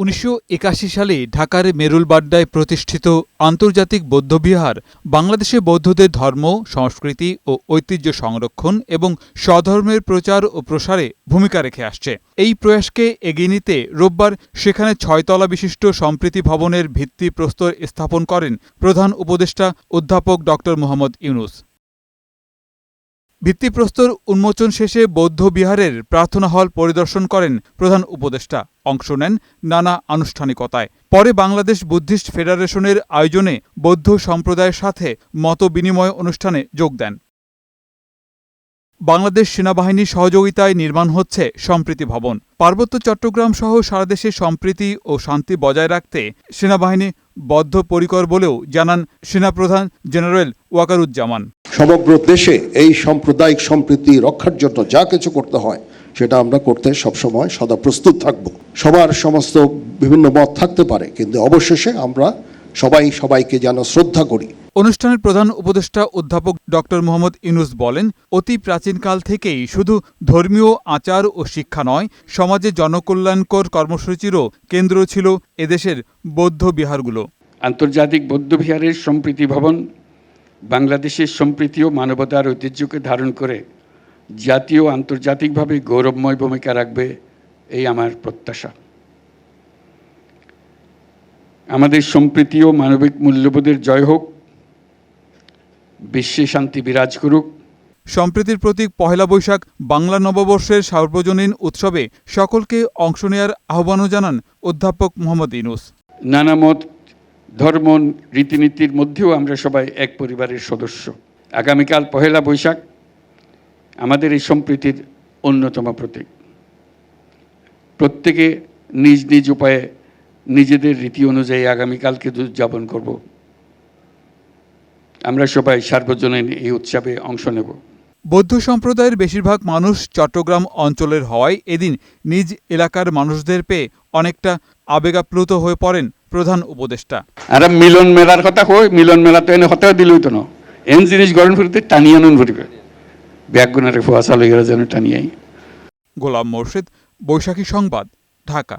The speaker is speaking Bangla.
1981 সালে ঢাকার মেরুলবাড্ডায় প্রতিষ্ঠিত আন্তর্জাতিক বৌদ্ধবিহার বাংলাদেশে বৌদ্ধদের ধর্ম, সংস্কৃতি ও ঐতিহ্য সংরক্ষণ এবং স্বধর্মের প্রচার ও প্রসারে ভূমিকা রেখে আসছে। এই প্রয়াসকে এগিয়ে নিতে রোববার সেখানে 6 তলা বিশিষ্ট সম্প্রীতি ভবনের ভিত্তিপ্রস্তর স্থাপন করেন প্রধান উপদেষ্টা অধ্যাপক ড. মোহাম্মদ ইউনূস। ভিত্তিপ্রস্তর উন্মোচন শেষে বৌদ্ধ বিহারের প্রার্থনা হল পরিদর্শন করেন প্রধান উপদেষ্টা, অংশ নেন নানা আনুষ্ঠানিকতায়। পরে বাংলাদেশ বুদ্ধিস্ট ফেডারেশনের আয়োজনে বৌদ্ধ সম্প্রদায়ের সাথে মত বিনিময় অনুষ্ঠানে যোগ দেন। বাংলাদেশ সেনাবাহিনীর সহযোগিতায় নির্মাণ হচ্ছে সম্প্রীতি ভবন। পার্বত্য চট্টগ্রাম সহ সারা দেশে সম্প্রীতি ও শান্তি বজায় রাখতে সেনাবাহিনী বদ্ধপরিকর বলেও জানান সেনাপ্রধান জেনারেল ওয়াকারুজ্জামান। সমগ্র দেশে এই সাম্প্রদায়িক সম্প্রীতি রক্ষার জন্য যা কিছু করতে হয় সেটা আমরা করতে সবসময় সদা প্রস্তুত থাকব। সবার সমস্ত বিভিন্ন মত থাকতে পারে, কিন্তু অবশেষে আমরা সবাইকে যেন শ্রদ্ধা করি। অনুষ্ঠানের প্রধান উপদেষ্টা অধ্যাপক ড. মোহাম্মদ ইউনূস বলেন, অতি প্রাচীনকাল থেকেই শুধু ধর্মীয় আচার ও শিক্ষা নয়, সমাজে জনকল্যাণকর কর্মসূচিরও কেন্দ্র ছিল এদেশের বৌদ্ধ বিহারগুলো। আন্তর্জাতিক বৌদ্ধবিহারের সম্প্রীতি ভবন বাংলাদেশের সম্প্রীতি ও মানবতার ঐতিহ্যকে ধারণ করে জাতীয় ও আন্তর্জাতিকভাবে গৌরবময় ভূমিকা রাখবে, এই আমার প্রত্যাশা। আমাদের সম্প্রীতি ও মানবিক মূল্যবোধের জয় হোক, বিশ্বে শান্তি বিরাজ করুক। সম্প্রীতির প্রতীক পহেলা বৈশাখ বাংলা নববর্ষের সার্বজনীন উৎসবে সকলকে অংশ নেয়ার আহ্বানও জানান অধ্যাপক মোহাম্মদ ইউনূস। নানা মত, ধর্ম, রীতিনীতির মধ্যেও আমরা সবাই এক পরিবারের সদস্য। আগামীকাল পহেলা বৈশাখ আমাদের এই সম্প্রীতির অন্যতম প্রতীক। প্রত্যেকে নিজ নিজ উপায়ে নিজেদের রীতি অনুযায়ী আগামীকালকে উদযাপন করব। আমরা সবাই সার্বজনীন এই উৎসবে অংশ নেব। বৌদ্ধ সম্প্রদায়ের বেশিরভাগ মানুষ চট্টগ্রাম অঞ্চলের হওয়ায় এদিন নিজ এলাকার মানুষদের পেয়ে অনেকটা আবেগাপ্লুত হয়ে পড়েন প্রধান উপদেষ্টা। আর মিলন মেলার কথা কই, মিলন মেলা তো এনে হতেও দিল হইতো না, এন জিনিস গরম ফুরিতে টানিয়ে আনুন ফুরিবে, ব্যাগুনারে ফোয়াশা লইয়া যেন টানিয়াই। গোলাম মোর্শেদ, বৈশাখী সংবাদ, ঢাকা।